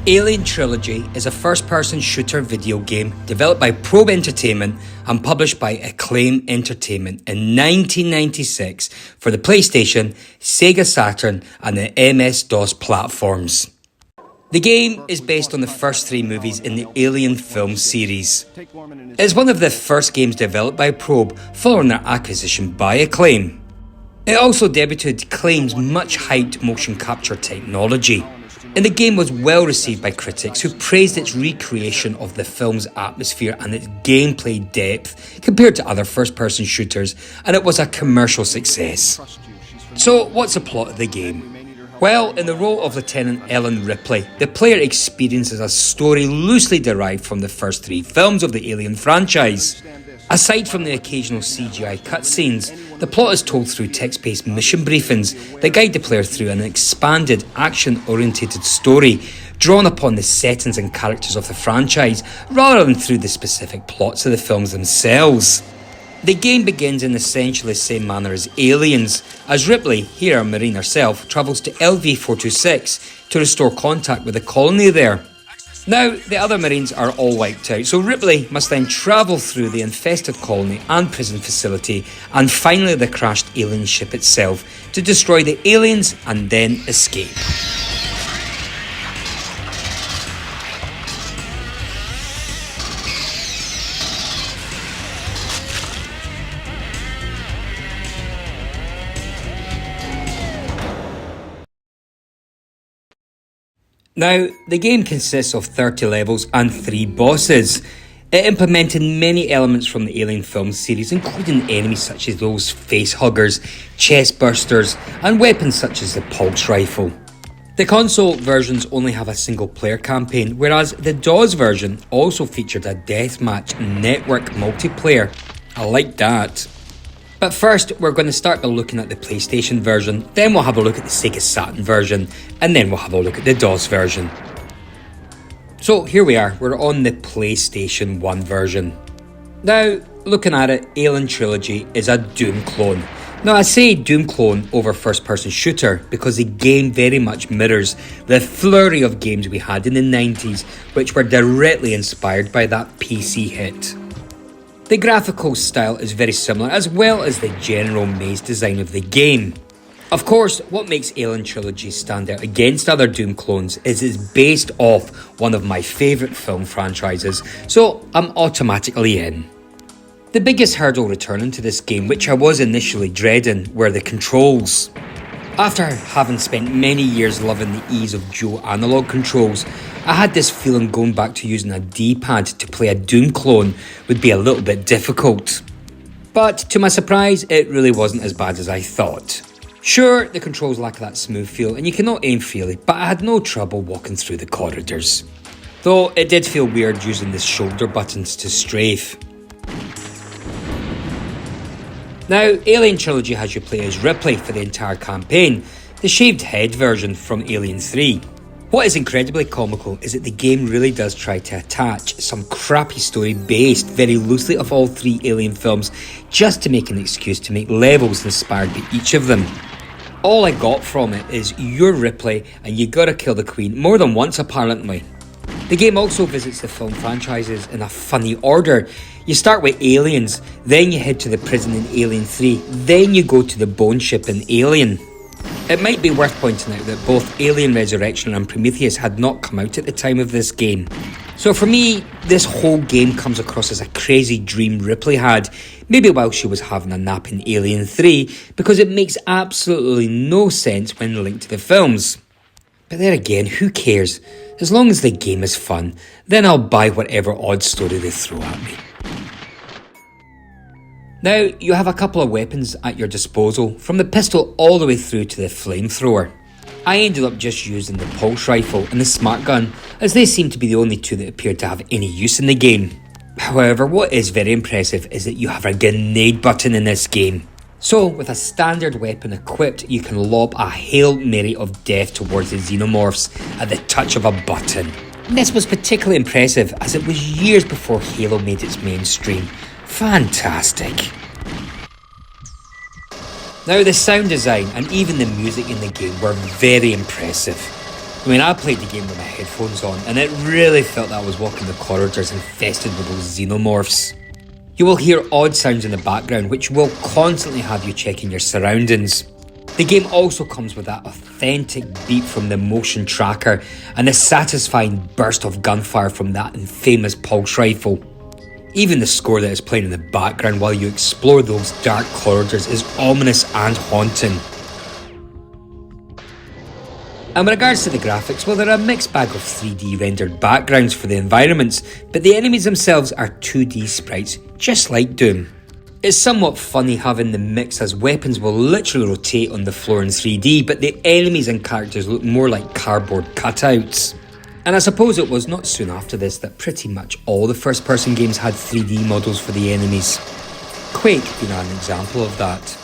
Alien Trilogy is a first-person shooter video game developed by Probe Entertainment and published by Acclaim Entertainment in 1996 for the PlayStation, Sega Saturn and the MS-DOS platforms. The game is based on the first three movies in the Alien film series. It is one of the first games developed by Probe following their acquisition by Acclaim. It also debuted Acclaim's much-hyped motion capture technology, and the game was well received by critics who praised its recreation of the film's atmosphere and its gameplay depth compared to other first-person shooters, and it was a commercial success. So, what's the plot of the game? Well, in the role of Lieutenant Ellen Ripley, the player experiences a story loosely derived from the first three films of the Alien franchise. Aside from the occasional CGI cutscenes, the plot is told through text-based mission briefings that guide the player through an expanded, action-oriented story drawn upon the settings and characters of the franchise rather than through the specific plots of the films themselves. The game begins in essentially the same manner as Aliens, as Ripley, here a Marine herself, travels to LV-426 to restore contact with the colony there. Now, the other Marines are all wiped out, so Ripley must then travel through the infested colony and prison facility and finally the crashed alien ship itself to destroy the aliens and then escape. Now, the game consists of 30 levels and 3 bosses. It implemented many elements from the Alien film series, including enemies such as those facehuggers, chest bursters, and weapons such as the pulse rifle. The console versions only have a single player campaign, whereas the DOS version also featured a deathmatch network multiplayer. I like that. But first, we're going to start by looking at the PlayStation version, then we'll have a look at the Sega Saturn version, and then we'll have a look at the DOS version. So here we are, we're on the PlayStation 1 version. Now, looking at it, Alien Trilogy is a Doom clone. Now I say Doom clone over first person shooter because the game very much mirrors the flurry of games we had in the 90s which were directly inspired by that PC hit. The graphical style is very similar, as well as the general maze design of the game. Of course, what makes Alien Trilogy stand out against other Doom clones is it's based off one of my favourite film franchises, so I'm automatically in. The biggest hurdle returning to this game, which I was initially dreading, were the controls. After having spent many years loving the ease of dual analog controls, I had this feeling going back to using a D-pad to play a Doom clone would be a little bit difficult. But to my surprise, it really wasn't as bad as I thought. Sure, the controls lack that smooth feel and you cannot aim freely, but I had no trouble walking through the corridors. Though it did feel weird using the shoulder buttons to strafe. Now, Alien Trilogy has you play as Ripley for the entire campaign, the shaved head version from Alien 3. What is incredibly comical is that the game really does try to attach some crappy story based very loosely of all three Alien films just to make an excuse to make levels inspired by each of them. All I got from it is you're Ripley and you gotta kill the Queen more than once apparently. The game also visits the film franchises in a funny order. You start with Aliens, then you head to the prison in Alien 3, then you go to the bone ship in Alien. It might be worth pointing out that both Alien Resurrection and Prometheus had not come out at the time of this game. So for me, this whole game comes across as a crazy dream Ripley had, maybe while she was having a nap in Alien 3, because it makes absolutely no sense when linked to the films. But there again, who cares? As long as the game is fun, then I'll buy whatever odd story they throw at me. Now, you have a couple of weapons at your disposal, from the pistol all the way through to the flamethrower. I ended up just using the pulse rifle and the smart gun, as they seem to be the only two that appear to have any use in the game. However, what is very impressive is that you have a grenade button in this game. So, with a standard weapon equipped, you can lob a Hail Mary of death towards the xenomorphs at the touch of a button. And this was particularly impressive as it was years before Halo made its mainstream. Fantastic. Now the sound design and even the music in the game were very impressive. I mean, I played the game with my headphones on, and it really felt that I was walking the corridors infested with those xenomorphs. You will hear odd sounds in the background, which will constantly have you checking your surroundings. The game also comes with that authentic beat from the motion tracker and the satisfying burst of gunfire from that infamous pulse rifle. Even the score that is playing in the background while you explore those dark corridors is ominous and haunting. And with regards to the graphics, well, they're a mixed bag of 3D rendered backgrounds for the environments, but the enemies themselves are 2D sprites, just like Doom. It's somewhat funny having the mix, as weapons will literally rotate on the floor in 3D, but the enemies and characters look more like cardboard cutouts. And I suppose it was not soon after this that pretty much all the first person games had 3D models for the enemies. Quake being an example of that.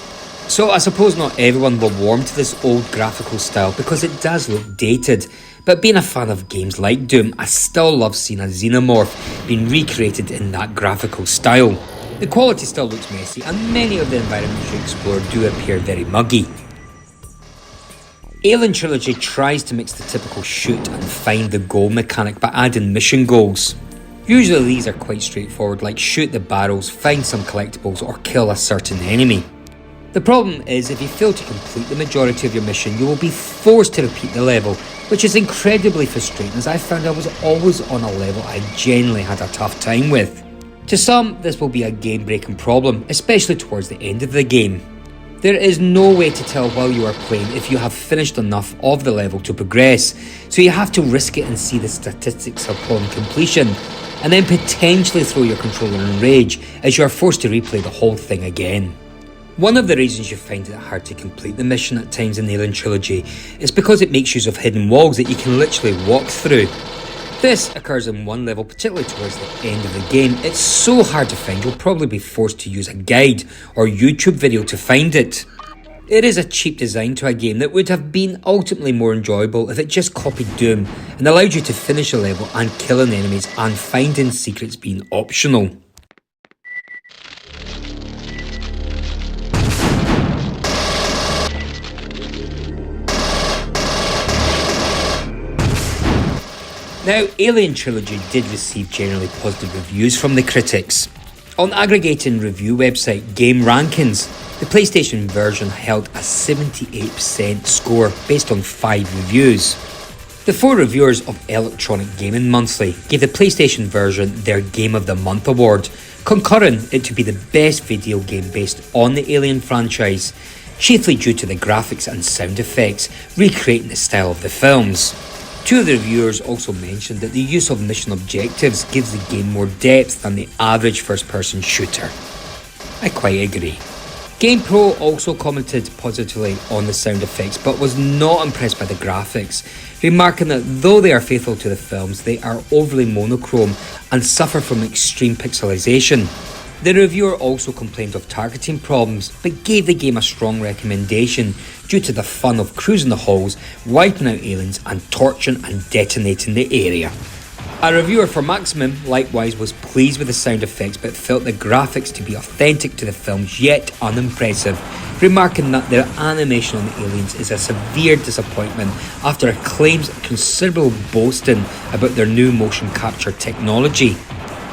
So I suppose not everyone will warm to this old graphical style because it does look dated, but being a fan of games like Doom, I still love seeing a xenomorph being recreated in that graphical style. The quality still looks messy, and many of the environments you explore do appear very muggy. Alien Trilogy tries to mix the typical shoot and find the goal mechanic by adding mission goals. Usually these are quite straightforward, like shoot the barrels, find some collectibles, or kill a certain enemy. The problem is, if you fail to complete the majority of your mission, you will be forced to repeat the level, which is incredibly frustrating, as I found I was always on a level I genuinely had a tough time with. To some, this will be a game-breaking problem, especially towards the end of the game. There is no way to tell while you are playing if you have finished enough of the level to progress, so you have to risk it and see the statistics upon completion, and then potentially throw your controller in rage as you are forced to replay the whole thing again. One of the reasons you find it hard to complete the mission at times in the Alien Trilogy is because it makes use of hidden walls that you can literally walk through. This occurs in one level, particularly towards the end of the game. It's so hard to find you'll probably be forced to use a guide or YouTube video to find it. It is a cheap design to a game that would have been ultimately more enjoyable if it just copied Doom and allowed you to finish a level and killing enemies and finding secrets being optional. Now, Alien Trilogy did receive generally positive reviews from the critics. On aggregating review website Game Rankings, the PlayStation version held a 78% score based on 5 reviews. The 4 reviewers of Electronic Gaming Monthly gave the PlayStation version their Game of the Month award, concurring it to be the best video game based on the Alien franchise, chiefly due to the graphics and sound effects recreating the style of the films. 2 of the reviewers also mentioned that the use of mission objectives gives the game more depth than the average first-person shooter. I quite agree. GamePro also commented positively on the sound effects but was not impressed by the graphics, remarking that though they are faithful to the films, they are overly monochrome and suffer from extreme pixelization. The reviewer also complained of targeting problems, but gave the game a strong recommendation due to the fun of cruising the halls, wiping out aliens and torching and detonating the area. A reviewer for Maximum likewise was pleased with the sound effects but felt the graphics to be authentic to the films yet unimpressive, remarking that the animation on the aliens is a severe disappointment after Acclaim's considerable boasting about their new motion capture technology.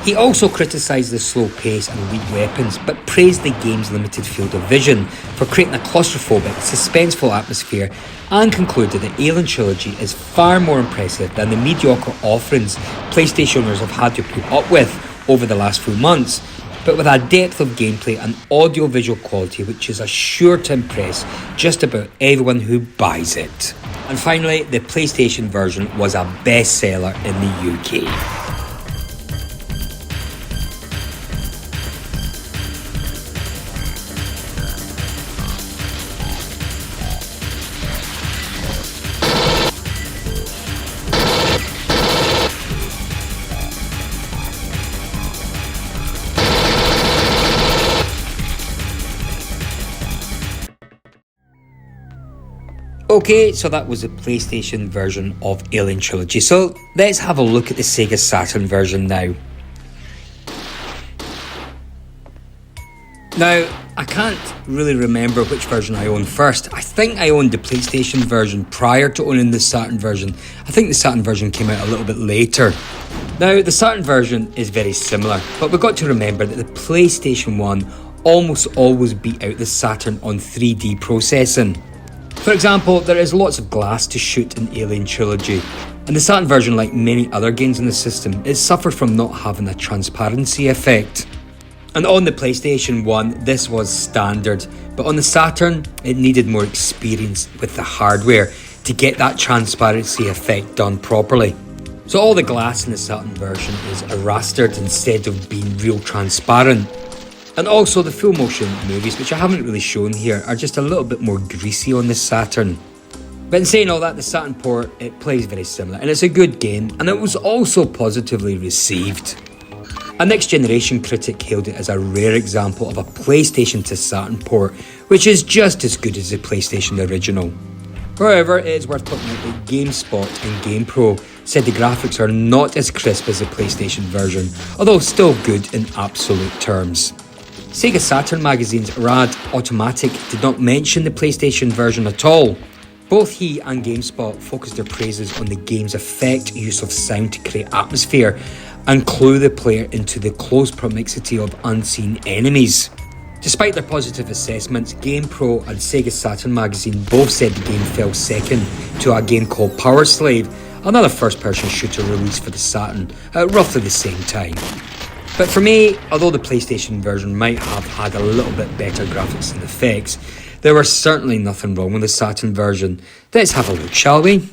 He also criticised the slow pace and weak weapons, but praised the game's limited field of vision for creating a claustrophobic, suspenseful atmosphere, and concluded that Alien Trilogy is far more impressive than the mediocre offerings PlayStation owners have had to put up with over the last few months, but with a depth of gameplay and audio-visual quality which is sure to impress just about everyone who buys it. And finally, the PlayStation version was a bestseller in the UK. Okay, so that was the PlayStation version of Alien Trilogy. So let's have a look at the Sega Saturn version now. Now, I can't really remember which version I owned first. I think I owned the PlayStation version prior to owning the Saturn version. I think the Saturn version came out a little bit later. Now, the Saturn version is very similar, but we've got to remember that the PlayStation 1 almost always beat out the Saturn on 3D processing. For example, there is lots of glass to shoot in Alien Trilogy, and the Saturn version, like many other games in the system, it suffered from not having a transparency effect. And on the PlayStation 1, this was standard, but on the Saturn, it needed more experience with the hardware to get that transparency effect done properly. So all the glass in the Saturn version is rastered instead of being real transparent. And also the full motion movies, which I haven't really shown here, are just a little bit more greasy on the Saturn. But in saying all that, the Saturn port, it plays very similar, and it's a good game, and it was also positively received. A Next Generation critic hailed it as a rare example of a PlayStation to Saturn port, which is just as good as the PlayStation original. However, it is worth pointing out that GameSpot and GamePro said the graphics are not as crisp as the PlayStation version, although still good in absolute terms. Sega Saturn magazine's Rad Automatic did not mention the PlayStation version at all. Both he and GameSpot focused their praises on the game's effect use of sound to create atmosphere and clue the player into the close proximity of unseen enemies. Despite their positive assessments, GamePro and Sega Saturn magazine both said the game fell second to a game called Power Slave, another first-person shooter released for the Saturn at roughly the same time. But for me, although the PlayStation version might have had a little bit better graphics and effects, there was certainly nothing wrong with the Saturn version. Let's have a look, shall we?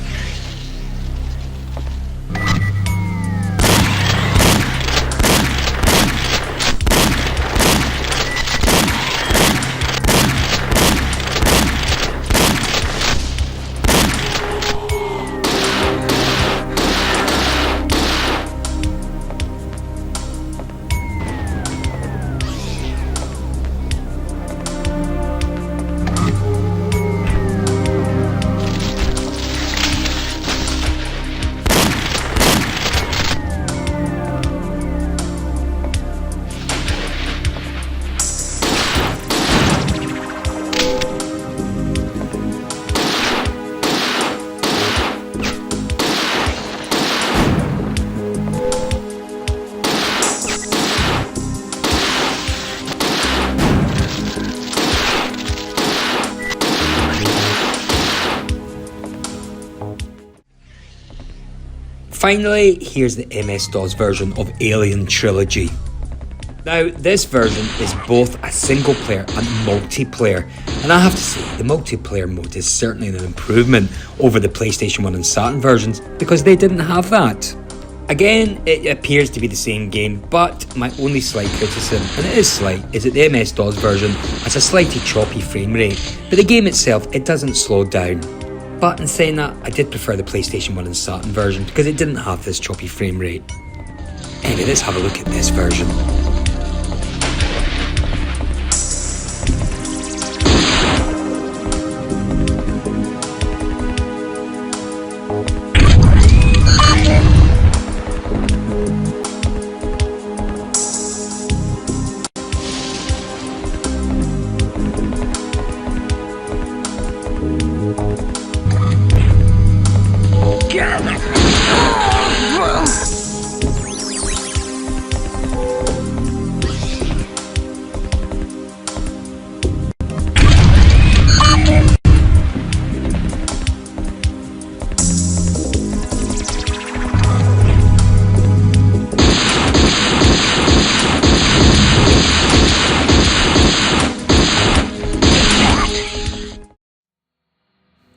Finally, here's the MS-DOS version of Alien Trilogy. Now, this version is both a single player and multiplayer, and I have to say, the multiplayer mode is certainly an improvement over the PlayStation 1 and Saturn versions, because they didn't have that. Again, it appears to be the same game, but my only slight criticism, and it is slight, is that the MS-DOS version has a slightly choppy frame rate, but the game itself, it doesn't slow down. But in saying that, I did prefer the PlayStation 1 and Saturn version because it didn't have this choppy frame rate. Anyway, let's have a look at this version.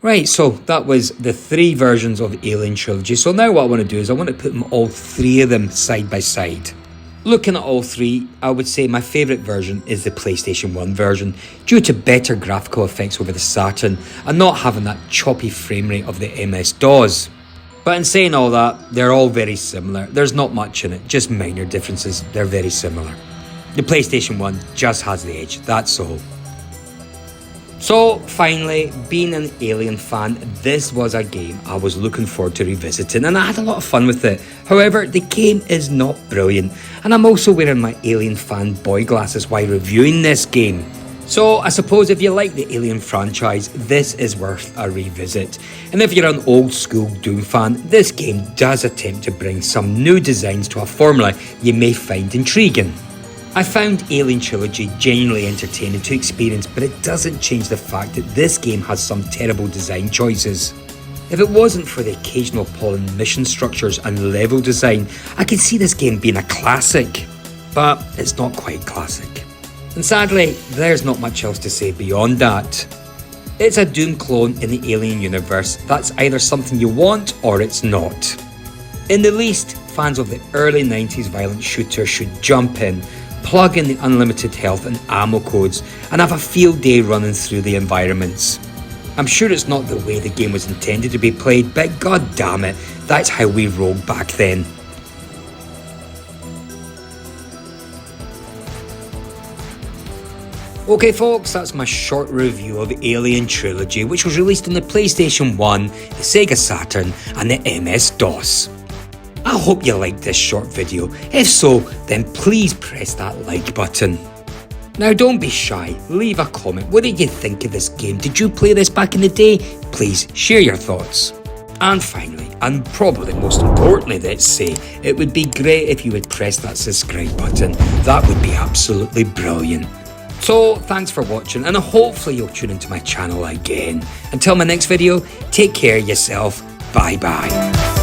Right, so that was the three versions of Alien Trilogy. So now what I want to do is I want to put them all three of them side by side. Looking at all three, I would say my favourite version is the PlayStation 1 version due to better graphical effects over the Saturn and not having that choppy frame rate of the MS-DOS. But in saying all that, they're all very similar. There's not much in it, just minor differences. They're very similar. The PlayStation 1 just has the edge, that's all. So finally, being an Alien fan, this was a game I was looking forward to revisiting and I had a lot of fun with it. However, the game is not brilliant and I'm also wearing my Alien fan boy glasses while reviewing this game. So I suppose if you like the Alien franchise, this is worth a revisit. And if you're an old school Doom fan, this game does attempt to bring some new designs to a formula you may find intriguing. I found Alien Trilogy genuinely entertaining to experience, but it doesn't change the fact that this game has some terrible design choices. If it wasn't for the occasional appalling mission structures and level design, I could see this game being a classic. But it's not quite classic. And sadly, there's not much else to say beyond that. It's a Doom clone in the Alien universe that's either something you want or it's not. In the least, fans of the early 90s violent shooter should jump in, plug in the unlimited health and ammo codes, and have a field day running through the environments. I'm sure it's not the way the game was intended to be played, but god damn it, that's how we rolled back then. Okay folks, that's my short review of Alien Trilogy, which was released on the PlayStation 1, the Sega Saturn and the MS-DOS. I hope you liked this short video. If so, then please press that like button. Now don't be shy, leave a comment. What did you think of this game? Did you play this back in the day? Please share your thoughts. And finally, and probably most importantly let's say, it would be great if you would press that subscribe button. That would be absolutely brilliant. So thanks for watching and hopefully you'll tune into my channel again. Until my next video, take care of yourself. Bye bye.